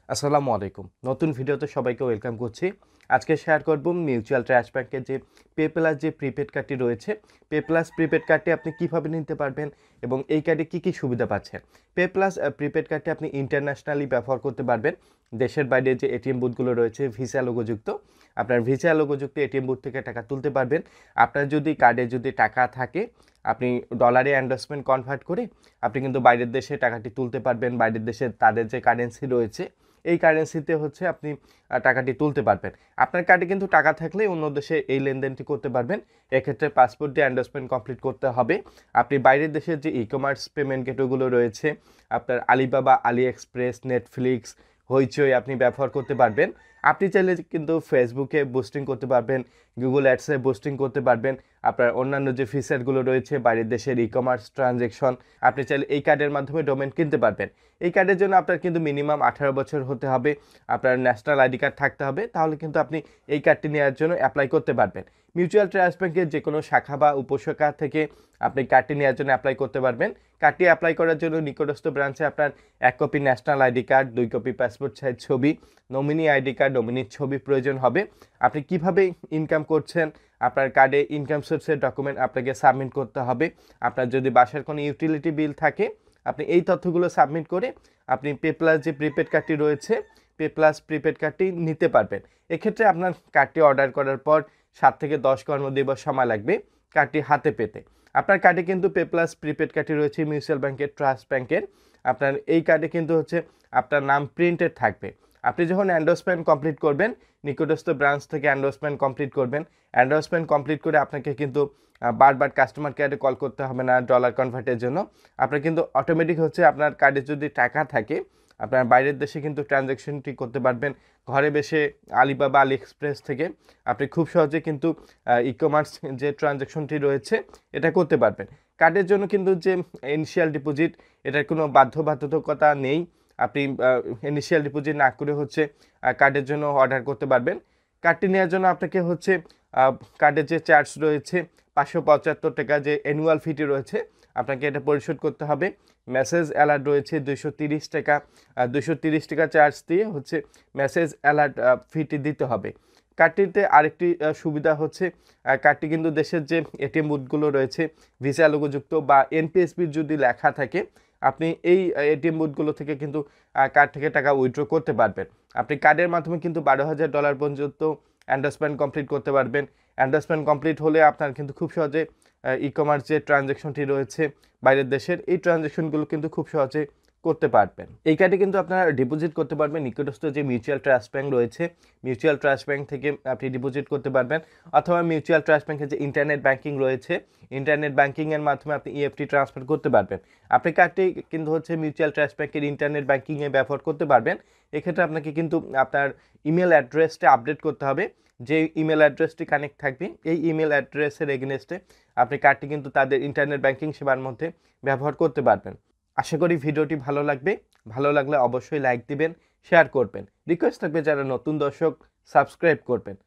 আসসালামু আলাইকুম। নতুন ভিডিওতে সবাইকে ওয়েলকাম করছি। আজকে শেয়ার করব মিউচুয়াল ট্রাস্ট ব্যাংকের যে পে প্লাস যে প্রিপেড কার্ডটি রয়েছে, পে প্লাস প্রিপেড কার্ডটি আপনি কিভাবে নিতে পারবেন এবং এই কার্ডে কি সুবিধা পাচ্ছেন। পে প্লাস প্রিপেড কার্ডটি আপনি ইন্টারন্যাশনালি ব্যবহার করতে পারবেন। দেশের বাইরে যে এটিএম বুথগুলো রয়েছে ভিসা লোগোযুক্ত, আপনার ভিসা লোগোযুক্ত এটিএম বুথ থেকে টাকা তুলতে পারবেন। আপনার যদি কার্ডে যদি টাকা থাকে, আপনি ডলারে এন্ডোর্সমেন্ট কনভার্ট করে আপনি কিন্তু বাইরের দেশে টাকাটি তুলতে পারবেন। বাইরের দেশে তাদের যে কারেন্সি রয়েছে, এই কারেন্সিতে হচ্ছে আপনি টাকাটি তুলতে পারবেন। আপনার কার্ডে কিন্তু টাকা থাকলে অন্য দেশে এই লেনদেনটি করতে পারবেন। এক্ষেত্রে পাসপোর্ট দিয়ে এন্ডোর্সমেন্ট কমপ্লিট করতে হবে। আপনি বাইরের দেশের যে কমার্স পেমেন্ট গেটওয়েগুলো রয়েছে, আপনার আলিবাবা, আলি এক্সপ্রেস, নেটফ্লিক্স, হইচই আপনি ব্যবহার করতে পারবেন। আপনি চাইলে কিন্তু ফেসবুকে বুস্টিং করতে পারবেন, গুগল অ্যাডসে বুস্টিং করতে পারবেন। আপনার অন্যান্য যে ফিচারগুলো রয়েছে বাইরের দেশের কমার্স ট্রানজ্যাকশন, আপনি চাইলে এই কার্ডের মাধ্যমে ডোমেন কিনতে পারবেন। এই কার্ডের জন্য আপনার কিন্তু মিনিমাম 18 বছর হতে হবে, আপনার ন্যাশনাল আইডি কার্ড থাকতে হবে, তাহলে কিন্তু আপনি এই কার্ডটি নেওয়ার জন্য অ্যাপ্লাই করতে পারবেন। মিউচুয়াল ট্রাস্ট ব্যাংকের যে কোনো শাখা বা উপশাখা থেকে আপনি কার্ডটি নেওয়ার জন্য অ্যাপ্লাই করতে পারবেন। কার্ডটি অ্যাপ্লাই করার জন্য নিকটস্থ ব্রাঞ্চে আপনার 1 copy national ID card, 2 copy passport size ছবি, নমিনি আইডি কার্ড, নমিনির ছবি প্রয়োজন হবে। আপনি কিভাবে ইনকাম করছেন, আপনার কার্ডে ইনকাম সোর্সের ডকুমেন্ট আপনাকে সাবমিট করতে হবে। আপনার যদি বাসার কোনো ইউটিলিটি বিল থাকে, আপনি এই তথ্যগুলো সাবমিট করে আপনি পে প্লাস যে প্রিপেড কার্ডটি রয়েছে, পে প্লাস প্রিপেড কার্ডটি নিতে পারবেন। এক্ষেত্রে আপনার কার্ডটি অর্ডার করার পর 7 থেকে 10 কর্মদিবস সময় লাগবে কার্ডটি হাতে পেতে। আপনার কার্ডে কিন্তু পে প্লাস প্রিপেড কার্ডটি রয়েছে মিউচুয়াল ব্যাংকের, ট্রাস্ট ব্যাংকের। আপনার এই কার্ডে কিন্তু হচ্ছে আপনার নাম প্রিন্টেড থাকবে। আপনি যখন এন্ডোর্সমেন্ট কমপ্লিট করবেন, নিকটস্থ ব্রাঞ্চ থেকে এন্ডোর্সমেন্ট কমপ্লিট করবেন। এন্ডোর্সমেন্ট কমপ্লিট করে আপনাকে কিন্তু বারবার কাস্টমার কেয়ারে কল করতে হবে না ডলার কনভার্টের জন্য। আপনার কিন্তু অটোমেটিক হচ্ছে আপনার কার্ডে যদি টাকা থাকে, আপনার বাইরের দেশে কিন্তু ট্রানজ্যাকশনটি করতে পারবেন। ঘরে বসে আলিবাবা, আলি এক্সপ্রেস থেকে আপনি খুব সহজে কিন্তু কমার্স যে ট্রানজ্যাকশনটি রয়েছে এটা করতে পারবেন। কার্ডের জন্য কিন্তু যে ইনিশিয়াল ডিপোজিট, এটার কোনো বাধ্যবাধকতা নেই। আপনি ইনিশিয়াল ডিপোজিট না করে হচ্ছে কার্ডের জন্য অর্ডার করতে পারবেন। কার্ডটি নেওয়ার জন্য আপনাকে হচ্ছে কার্ডের যে চার্জ রয়েছে 575 টাকা, যে অ্যানুয়াল ফিটি রয়েছে, আপনাকে এটা পরিশোধ করতে হবে। মেসেজ অ্যালার্ট রয়েছে 230 টাকা, 230 টাকা চার্জ দিয়ে হচ্ছে মেসেজ অ্যালার্ট ফিটি দিতে হবে। কার্ডটিতে আরেকটি সুবিধা হচ্ছে, কার্ডটি কিন্তু দেশের যে এটিএম বুথগুলো রয়েছে ভিসা লোগোযুক্ত বা এনপিএসবির যদি লেখা থাকে, আপনি এই এটিএম বুথগুলো থেকে কিন্তু কার্ড থেকে টাকা উইথড্র করতে পারবেন। আপনি কার্ডের মাধ্যমে কিন্তু $12,000 পর্যন্ত এন্ডোর্সমেন্ট কমপ্লিট করতে পারবেন। এন্ডোর্সমেন্ট কমপ্লিট হলে আপনার কিন্তু খুব সহজে কমার্স যে ট্রানজ্যাকশনটি রয়েছে বাইরের দেশের, এই ট্রানজ্যাকশনগুলো কিন্তু খুব সহজে করতে পারবেন। এই কার্ডে কিন্তু আপনারা ডিপোজিট করতে পারবেন নিকটস্থ যে মিউচুয়াল ট্রাস্ট ব্যাংক রয়েছে, মিউচুয়াল ট্রাস্ট ব্যাংক থেকে আপনি ডিপোজিট করতে পারবেন, অথবা মিউচুয়াল ট্রাস্ট ব্যাংকের যে ইন্টারনেট ব্যাংকিং রয়েছে, ইন্টারনেট ব্যাংকিংয়ের মাধ্যমে আপনি ইএফটি ট্রান্সফার করতে পারবেন। আপনি কার্ডটি কিন্তু হচ্ছে মিউচুয়াল ট্রাস্ট ব্যাংকের ইন্টারনেট ব্যাংকিংয়ে ব্যবহার করতে পারবেন। এক্ষেত্রে আপনাকে কিন্তু আপনার ইমেল অ্যাড্রেসটা আপডেট করতে হবে। যে ইমেল অ্যাড্রেসটি কানেক্ট থাকবে, এই ইমেল অ্যাড্রেসের এগেনস্টে আপনি কার্ডটি কিন্তু তাদের ইন্টারনেট ব্যাংকিং সেবার মধ্যে ব্যবহার করতে পারবেন। আশা করি ভিডিওটি ভালো লাগবে। ভালো লাগলে অবশ্যই লাইক দিবেন, শেয়ার করবেন। রিকোয়েস্ট থাকবে যারা নতুন দর্শক সাবস্ক্রাইব করবেন।